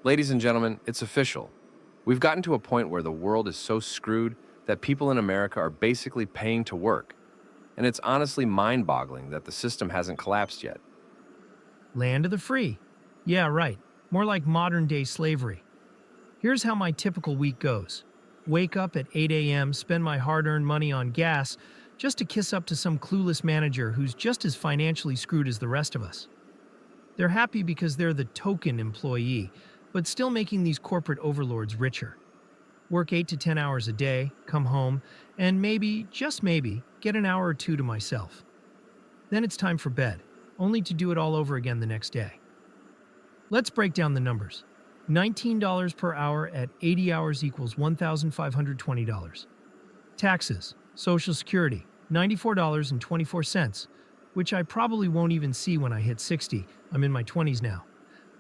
Ladies and gentlemen, it's official. We've gotten to a point where the world is so screwed that people in America are basically paying to work. And it's honestly mind-boggling that the system hasn't collapsed yet. Land of the free. Yeah, right. More like modern-day slavery. Here's how my typical week goes. Wake up at 8 a.m., spend my hard-earned money on gas just to kiss up to some clueless manager who's just as financially screwed as the rest of us. They're happy because they're the token employee, but still making these corporate overlords richer. Work 8 to 10 hours a day, come home, and maybe, just maybe, get an hour or two to myself. Then it's time for bed, only to do it all over again the next day. Let's break down the numbers. $19 per hour at 80 hours equals $1,520. Taxes, Social Security, $94.24, which I probably won't even see when I hit 60. I'm in my 20s now.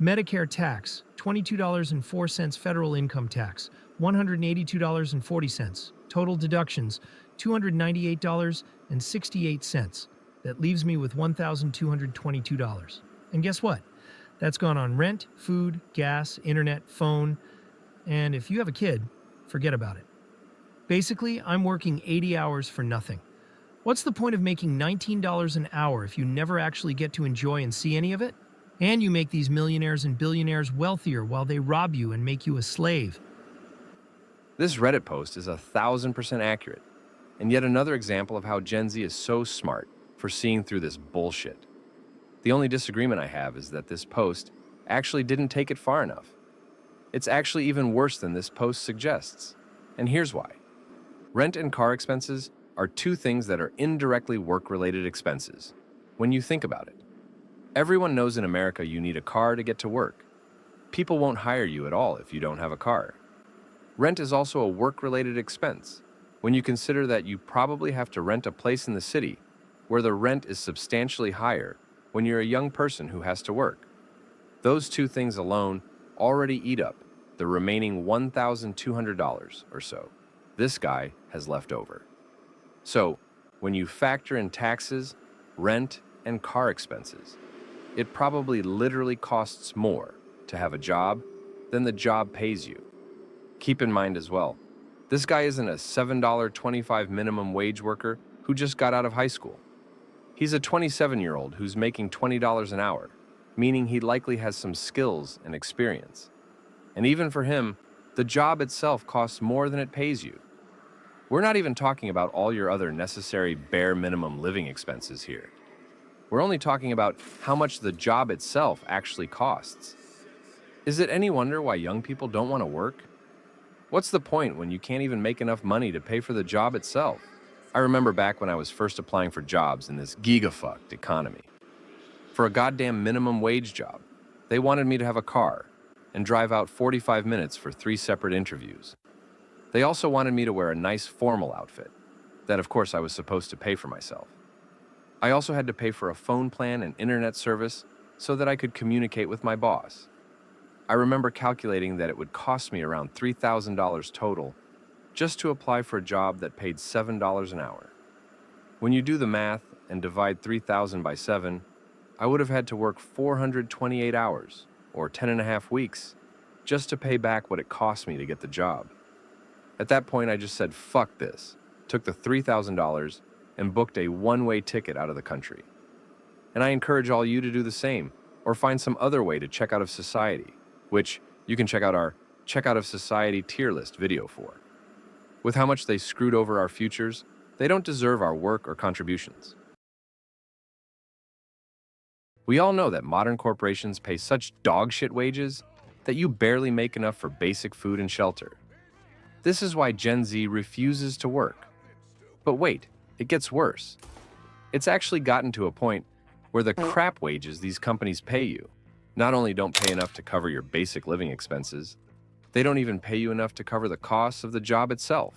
Medicare tax, $22.04 federal income tax, $182.40. Total deductions, $298.68. That leaves me with $1,222. And guess what? That's gone on rent, food, gas, internet, phone, and if you have a kid, forget about it. Basically, I'm working 80 hours for nothing. What's the point of making $19 an hour if you never actually get to enjoy and see any of it? And you make these millionaires and billionaires wealthier while they rob you and make you a slave. This Reddit post is 1,000% accurate, and yet another example of how Gen Z is so smart for seeing through this bullshit. The only disagreement I have is that this post actually didn't take it far enough. It's actually even worse than this post suggests, and here's why. Rent and car expenses are two things that are indirectly work-related expenses, when you think about it. Everyone knows in America you need a car to get to work. People won't hire you at all if you don't have a car. Rent is also a work-related expense, when you consider that you probably have to rent a place in the city where the rent is substantially higher when you're a young person who has to work. Those two things alone already eat up the remaining $1,200 or so this guy has left over. So, when you factor in taxes, rent, and car expenses, it probably literally costs more to have a job than the job pays you. Keep in mind as well, this guy isn't a $7.25 minimum wage worker who just got out of high school. He's a 27-year-old who's making $20 an hour, meaning he likely has some skills and experience. And even for him, the job itself costs more than it pays you. We're not even talking about all your other necessary bare minimum living expenses here. We're only talking about how much the job itself actually costs. Is it any wonder why young people don't want to work? What's the point when you can't even make enough money to pay for the job itself? I remember back when I was first applying for jobs in this giga-fucked economy. For a goddamn minimum wage job, they wanted me to have a car and drive out 45 minutes for 3 separate interviews. They also wanted me to wear a nice formal outfit that, of course, I was supposed to pay for myself. I also had to pay for a phone plan and internet service so that I could communicate with my boss. I remember calculating that it would cost me around $3,000 total just to apply for a job that paid $7 an hour. When you do the math and divide 3,000 by 7, I would have had to work 428 hours, or 10 and a half weeks, just to pay back what it cost me to get the job. At that point, I just said, fuck this, took the $3,000 and booked a one-way ticket out of the country. And I encourage all you to do the same, or find some other way to check out of society, which you can check out our Check Out of Society tier list video for. With how much they screwed over our futures, they don't deserve our work or contributions. We all know that modern corporations pay such dog-shit wages that you barely make enough for basic food and shelter. This is why Gen Z refuses to work. But wait, it gets worse. It's actually gotten to a point where the crap wages these companies pay you not only don't pay enough to cover your basic living expenses, they don't even pay you enough to cover the costs of the job itself.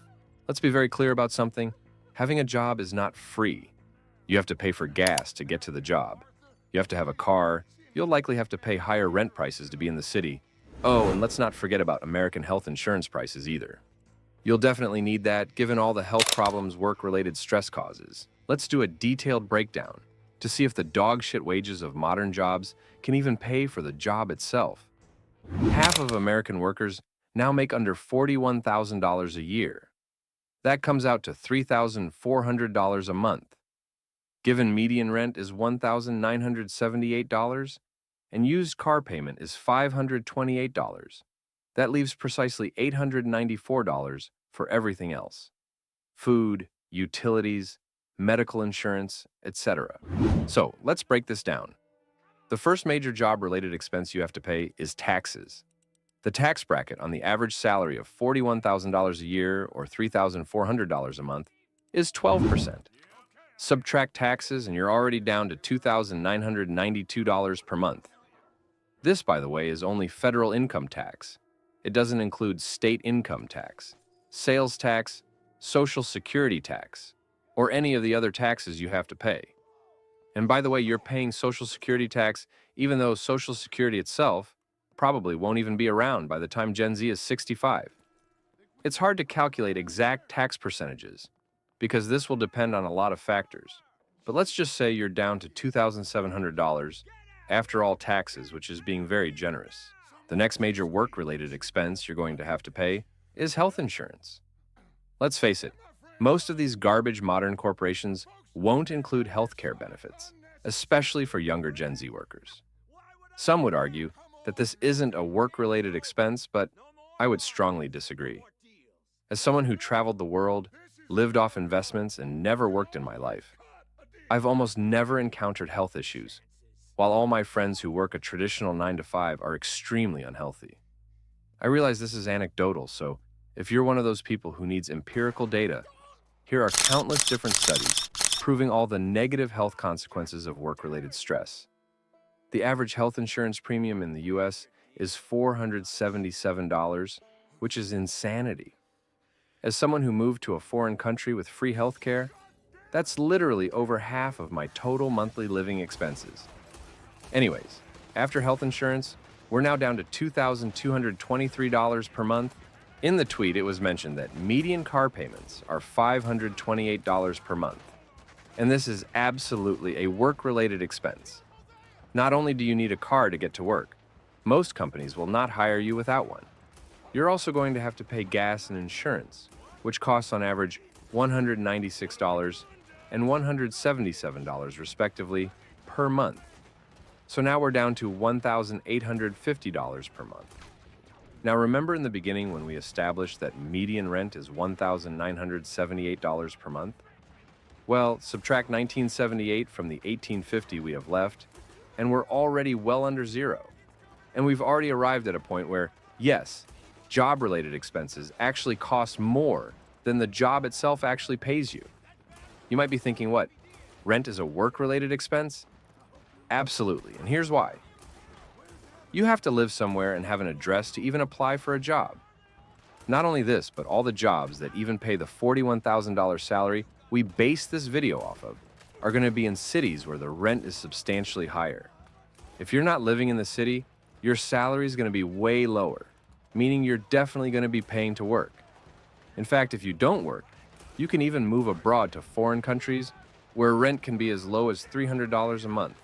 Let's be very clear about something. Having a job is not free. You have to pay for gas to get to the job. You have to have a car. You'll likely have to pay higher rent prices to be in the city. Oh, and let's not forget about American health insurance prices either. You'll definitely need that, given all the health problems work-related stress causes. Let's do a detailed breakdown to see if the dog-shit wages of modern jobs can even pay for the job itself. Half of American workers now make under $41,000 a year. That comes out to $3,400 a month. Given median rent is $1,978 and used car payment is $528, that leaves precisely $894 for everything else: food, utilities, medical insurance, etc. So let's break this down. The first major job-related expense you have to pay is taxes. The tax bracket on the average salary of $41,000 a year or $3,400 a month is 12%. Subtract taxes and you're already down to $2,992 per month. This, by the way, is only federal income tax. It doesn't include state income tax, sales tax, Social Security tax, or any of the other taxes you have to pay. And by the way, you're paying Social Security tax even though Social Security itself probably won't even be around by the time Gen Z is 65. It's hard to calculate exact tax percentages because this will depend on a lot of factors. But let's just say you're down to $2,700 after all taxes, which is being very generous. The next major work-related expense you're going to have to pay is health insurance. Let's face it, most of these garbage modern corporations won't include healthcare benefits, especially for younger Gen Z workers. Some would argue that this isn't a work-related expense, but I would strongly disagree. As someone who traveled the world, lived off investments, and never worked in my life, I've almost never encountered health issues, while all my friends who work a traditional 9-to-5 are extremely unhealthy. I realize this is anecdotal, so if you're one of those people who needs empirical data, here are countless different studies proving all the negative health consequences of work-related stress. The average health insurance premium in the US is $477, which is insanity. As someone who moved to a foreign country with free health care, that's literally over half of my total monthly living expenses. Anyways, after health insurance, we're now down to $2,223 per month. In the tweet, it was mentioned that median car payments are $528 per month. And this is absolutely a work-related expense. Not only do you need a car to get to work, most companies will not hire you without one. You're also going to have to pay gas and insurance, which costs on average $196 and $177 respectively per month. So now we're down to $1,850 per month. Now remember in the beginning when we established that median rent is $1,978 per month? Well, subtract 1978 from the 1850 we have left, and we're already well under zero. And we've already arrived at a point where, yes, job-related expenses actually cost more than the job itself actually pays you. You might be thinking, what, rent is a work-related expense? Absolutely, and here's why. You have to live somewhere and have an address to even apply for a job. Not only this, but all the jobs that even pay the $41,000 salary we base this video off of are going to be in cities where the rent is substantially higher. If you're not living in the city, your salary is going to be way lower, meaning you're definitely going to be paying to work. In fact, if you don't work, you can even move abroad to foreign countries where rent can be as low as $300 a month.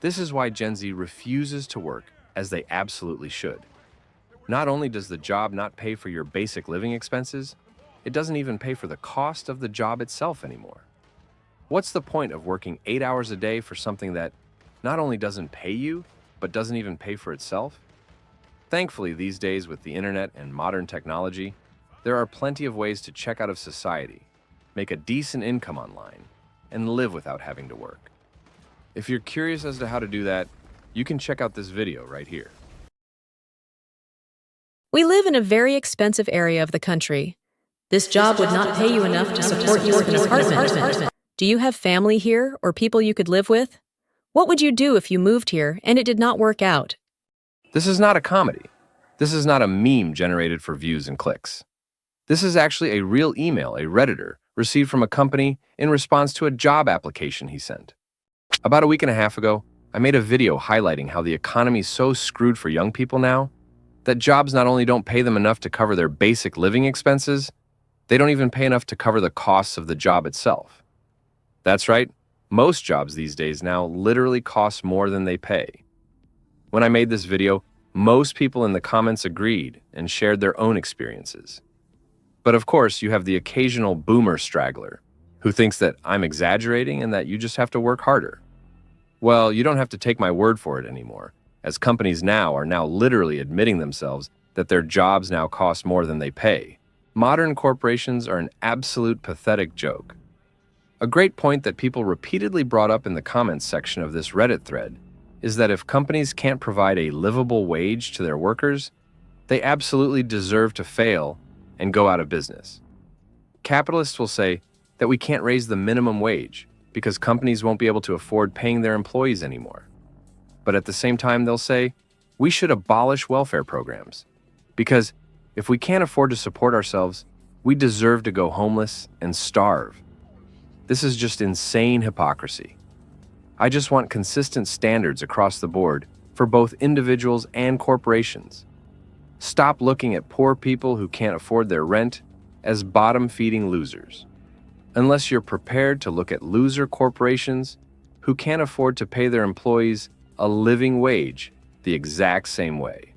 This is why Gen Z refuses to work as they absolutely should. Not only does the job not pay for your basic living expenses, it doesn't even pay for the cost of the job itself anymore. What's the point of working 8 hours a day for something that not only doesn't pay you, but doesn't even pay for itself? Thankfully, these days with the internet and modern technology, there are plenty of ways to check out of society, make a decent income online, and live without having to work. If you're curious as to how to do that, you can check out this video right here. We live in a very expensive area of the country. This job would not pay you enough to support you in an apartment. Do you have family here or people you could live with? What would you do if you moved here and it did not work out? This is not a comedy. This is not a meme generated for views and clicks. This is actually a real email a Redditor received from a company in response to a job application he sent. About a week and a half ago, I made a video highlighting how the economy is so screwed for young people now that jobs not only don't pay them enough to cover their basic living expenses, they don't even pay enough to cover the costs of the job itself. That's right, most jobs these days now literally cost more than they pay. When I made this video, Most people in the comments agreed and shared their own experiences. But of course, you have the occasional boomer straggler who thinks that I'm exaggerating and that you just have to work harder. Well, you don't have to take my word for it anymore, as companies now are literally admitting themselves that their jobs now cost more than they pay. Modern corporations are an absolute pathetic joke. A great point that people repeatedly brought up in the comments section of this Reddit thread is that if companies can't provide a livable wage to their workers, they absolutely deserve to fail and go out of business. Capitalists will say that we can't raise the minimum wage because companies won't be able to afford paying their employees anymore. But at the same time, they'll say we should abolish welfare programs because if we can't afford to support ourselves, we deserve to go homeless and starve. This is just insane hypocrisy. I just want consistent standards across the board for both individuals and corporations. Stop looking at poor people who can't afford their rent as bottom-feeding losers. Unless you're prepared to look at loser corporations who can't afford to pay their employees a living wage the exact same way.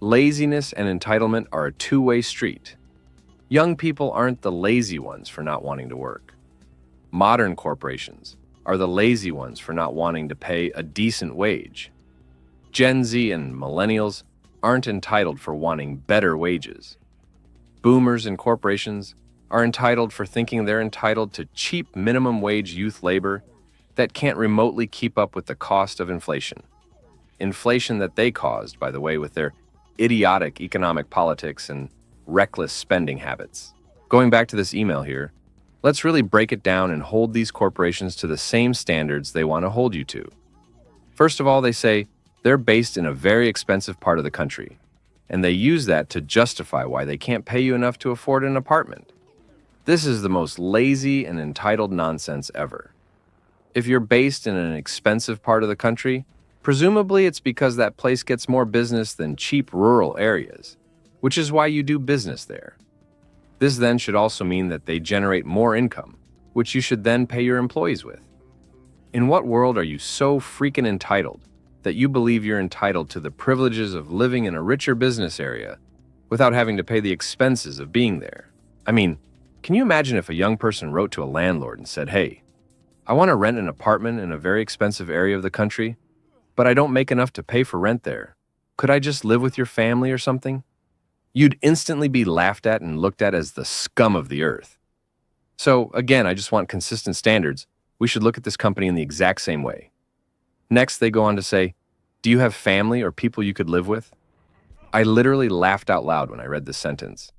Laziness and entitlement are a two-way street. Young people aren't the lazy ones for not wanting to work. Modern corporations are the lazy ones for not wanting to pay a decent wage. Gen Z and millennials aren't entitled for wanting better wages. Boomers and corporations are entitled for thinking they're entitled to cheap minimum wage youth labor that can't remotely keep up with the cost of inflation. Inflation that they caused, by the way, with their idiotic economic politics and reckless spending habits. Going back to this email here, let's really break it down and hold these corporations to the same standards they want to hold you to. First of all, they say they're based in a very expensive part of the country, and they use that to justify why they can't pay you enough to afford an apartment. This is the most lazy and entitled nonsense ever. If you're based in an expensive part of the country, presumably it's because that place gets more business than cheap rural areas, which is why you do business there. This then should also mean that they generate more income, which you should then pay your employees with. In what world are you so freaking entitled that you believe you're entitled to the privileges of living in a richer business area without having to pay the expenses of being there? I mean, can you imagine if a young person wrote to a landlord and said, "Hey, I want to rent an apartment in a very expensive area of the country, but I don't make enough to pay for rent there. Could I just live with your family or something?" You'd instantly be laughed at and looked at as the scum of the earth. So again, I just want consistent standards. We should look at this company in the exact same way. Next, they go on to say, do you have family or people you could live with? I literally laughed out loud when I read this sentence.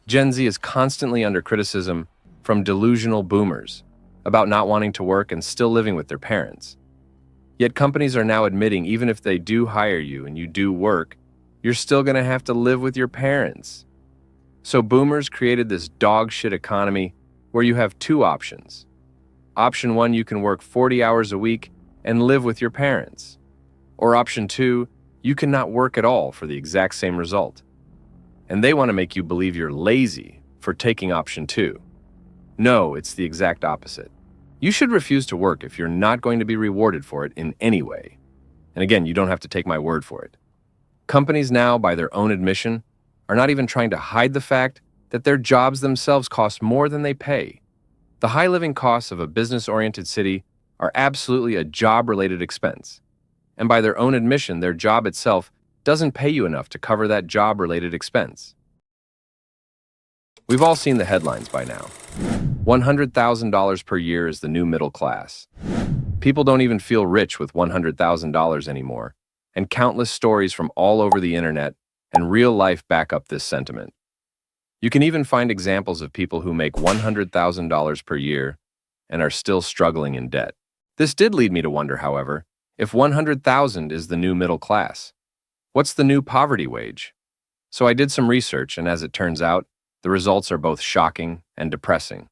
Gen Z is constantly under criticism from delusional boomers about not wanting to work and still living with their parents. Yet companies are now admitting even if they do hire you and you do work, you're still going to have to live with your parents. So boomers created this dog shit economy where you have two options. Option one, you can work 40 hours a week and live with your parents. Or option two, you cannot work at all for the exact same result. And they want to make you believe you're lazy for taking option two. No, it's the exact opposite. You should refuse to work if you're not going to be rewarded for it in any way. And again, you don't have to take my word for it. Companies now, by their own admission, are not even trying to hide the fact that their jobs themselves cost more than they pay. The high living costs of a business-oriented city are absolutely a job-related expense. And by their own admission, their job itself doesn't pay you enough to cover that job-related expense. We've all seen the headlines by now. $100,000 per year is the new middle class. People don't even feel rich with $100,000 anymore, and countless stories from all over the internet and real life back up this sentiment. You can even find examples of people who make $100,000 per year and are still struggling in debt. This did lead me to wonder, however, if $100,000 is the new middle class. What's the new poverty wage? So I did some research, and as it turns out, the results are both shocking and depressing.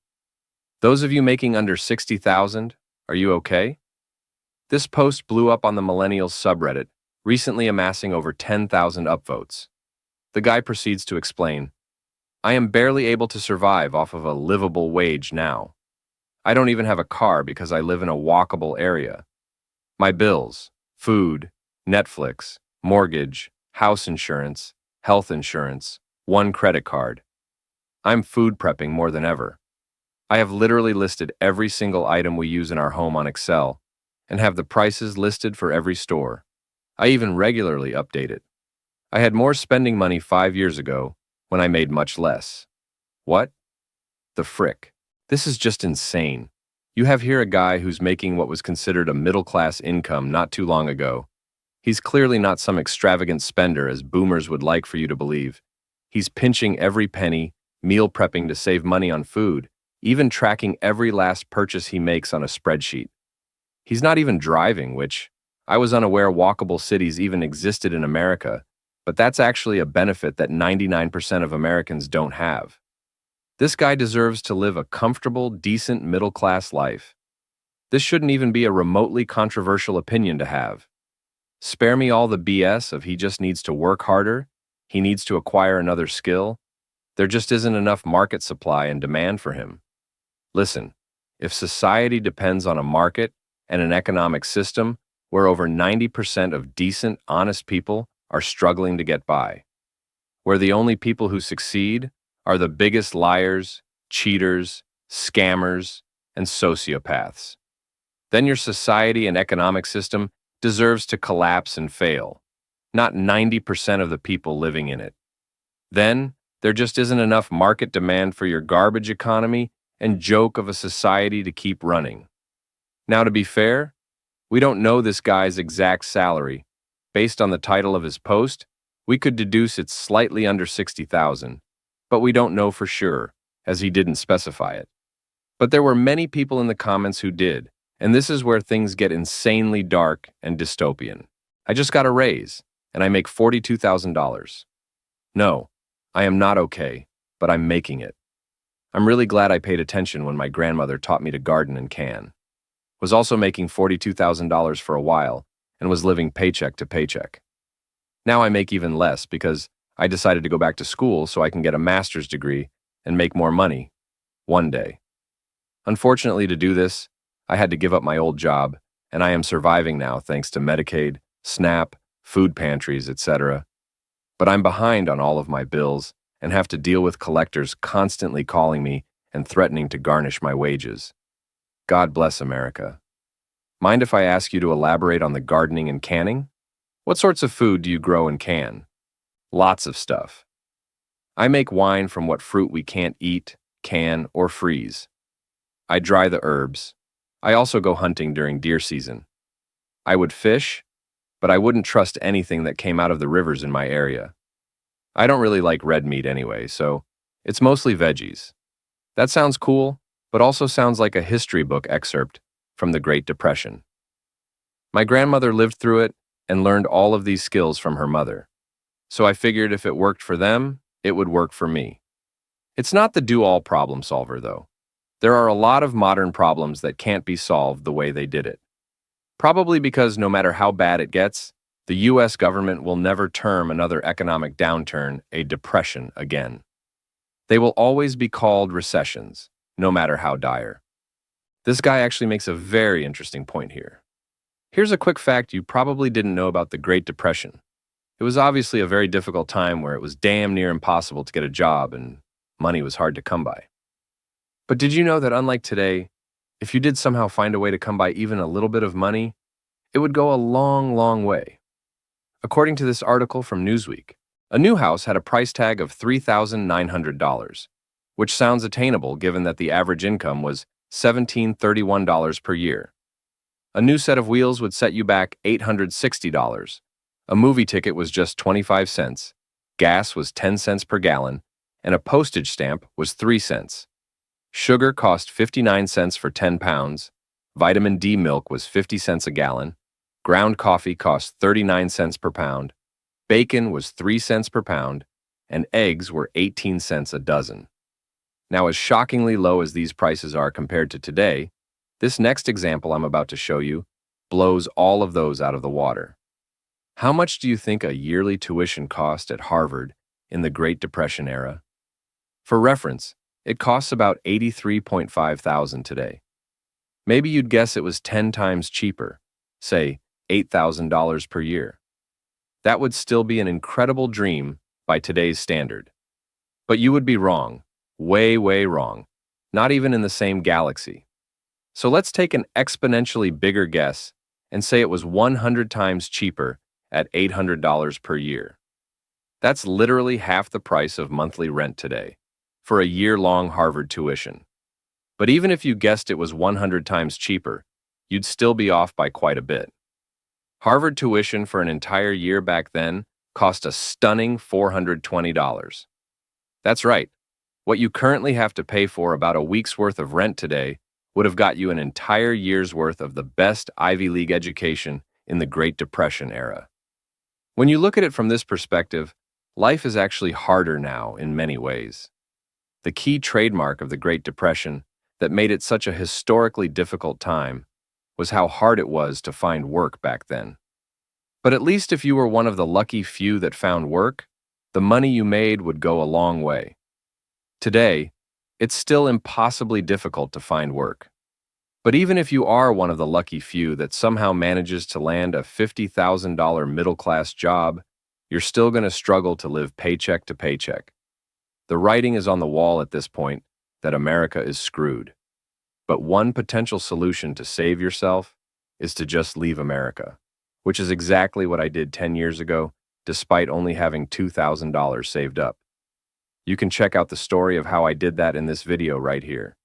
Those of you making under $60,000, are you okay? This post blew up on the Millennials subreddit, recently amassing over 10,000 upvotes. The guy proceeds to explain, I am barely able to survive off of a livable wage now. I don't even have a car because I live in a walkable area. My bills, food, Netflix, mortgage, house insurance, health insurance, one credit card. I'm food prepping more than ever. I have literally listed every single item we use in our home on Excel and have the prices listed for every store. I even regularly update it. I had more spending money 5 years ago when I made much less. What? The frick. This is just insane. You have here a guy who's making what was considered a middle-class income not too long ago. He's clearly not some extravagant spender as boomers would like for you to believe. He's pinching every penny, meal prepping to save money on food, even tracking every last purchase he makes on a spreadsheet. He's not even driving, which I was unaware walkable cities even existed in America, but that's actually a benefit that 99% of Americans don't have. This guy deserves to live a comfortable, decent middle-class life. This shouldn't even be a remotely controversial opinion to have. Spare me all the BS of he just needs to work harder, he needs to acquire another skill. There just isn't enough market supply and demand for him. Listen, if society depends on a market and an economic system where over 90% of decent, honest people are struggling to get by, where the only people who succeed are the biggest liars, cheaters, scammers, and sociopaths, then your society and economic system deserves to collapse and fail, not 90% of the people living in it. Then, there just isn't enough market demand for your garbage economy and joke of a society to keep running. Now, to be fair, we don't know this guy's exact salary. Based on the title of his post, we could deduce it's slightly under $60,000, but we don't know for sure, as he didn't specify it. But there were many people in the comments who did, and this is where things get insanely dark and dystopian. I just got a raise, and I make $42,000. No, I am not okay, but I'm making it. I'm really glad I paid attention when my grandmother taught me to garden and can. Was also making $42,000 for a while and was living paycheck to paycheck. Now I make even less because I decided to go back to school so I can get a master's degree and make more money one day. Unfortunately, to do this, I had to give up my old job, and I am surviving now thanks to Medicaid, SNAP, food pantries, etc. But I'm behind on all of my bills and have to deal with collectors constantly calling me and threatening to garnish my wages. God bless America. Mind if I ask you to elaborate on the gardening and canning? What sorts of food do you grow and can? Lots of stuff. I make wine from what fruit we can't eat, can, or freeze. I dry the herbs. I also go hunting during deer season. I would fish, but I wouldn't trust anything that came out of the rivers in my area. I don't really like red meat anyway, so it's mostly veggies. That sounds cool, but also sounds like a history book excerpt from the Great Depression. My grandmother lived through it and learned all of these skills from her mother. So I figured if it worked for them, it would work for me. It's not the do-all problem solver, though. There are a lot of modern problems that can't be solved the way they did it. Probably because no matter how bad it gets, the US government will never term another economic downturn a depression again. They will always be called recessions, no matter how dire. This guy actually makes a very interesting point here. Here's a quick fact you probably didn't know about the Great Depression. It was obviously a very difficult time where it was damn near impossible to get a job and money was hard to come by. But did you know that unlike today, if you did somehow find a way to come by even a little bit of money, it would go a long, long way. According to this article from Newsweek, a new house had a price tag of $3,900, which sounds attainable given that the average income was $1,731 per year. A new set of wheels would set you back $860. A movie ticket was just 25 cents, gas was 10 cents per gallon, and a postage stamp was 3 cents. Sugar cost 59 cents for 10 pounds, vitamin D milk was 50 cents a gallon, ground coffee cost 39 cents per pound, bacon was 3 cents per pound, and eggs were 18 cents a dozen. Now, as shockingly low as these prices are compared to today, this next example I'm about to show you blows all of those out of the water. How much do you think a yearly tuition cost at Harvard in the Great Depression era? For reference, it costs about $83.5 thousand today. Maybe you'd guess it was 10 times cheaper, say $8,000 per year. That would still be an incredible dream by today's standard. But you would be wrong. Way, way wrong. Not even in the same galaxy. So let's take an exponentially bigger guess and say it was 100 times cheaper at $800 per year. That's literally half the price of monthly rent today for a year-long Harvard tuition. But even if you guessed it was 100 times cheaper, you'd still be off by quite a bit. Harvard tuition for an entire year back then cost a stunning $420. That's right. What you currently have to pay for about a week's worth of rent today would have got you an entire year's worth of the best Ivy League education in the Great Depression era. When you look at it from this perspective, life is actually harder now in many ways. The key trademark of the Great Depression that made it such a historically difficult time was how hard it was to find work back then. But at least if you were one of the lucky few that found work, the money you made would go a long way. Today, it's still impossibly difficult to find work. But even if you are one of the lucky few that somehow manages to land a $50,000 middle-class job, you're still going to struggle to live paycheck to paycheck. The writing is on the wall at this point that America is screwed. But one potential solution to save yourself is to just leave America, which is exactly what I did 10 years ago, despite only having $2,000 saved up. You can check out the story of how I did that in this video right here.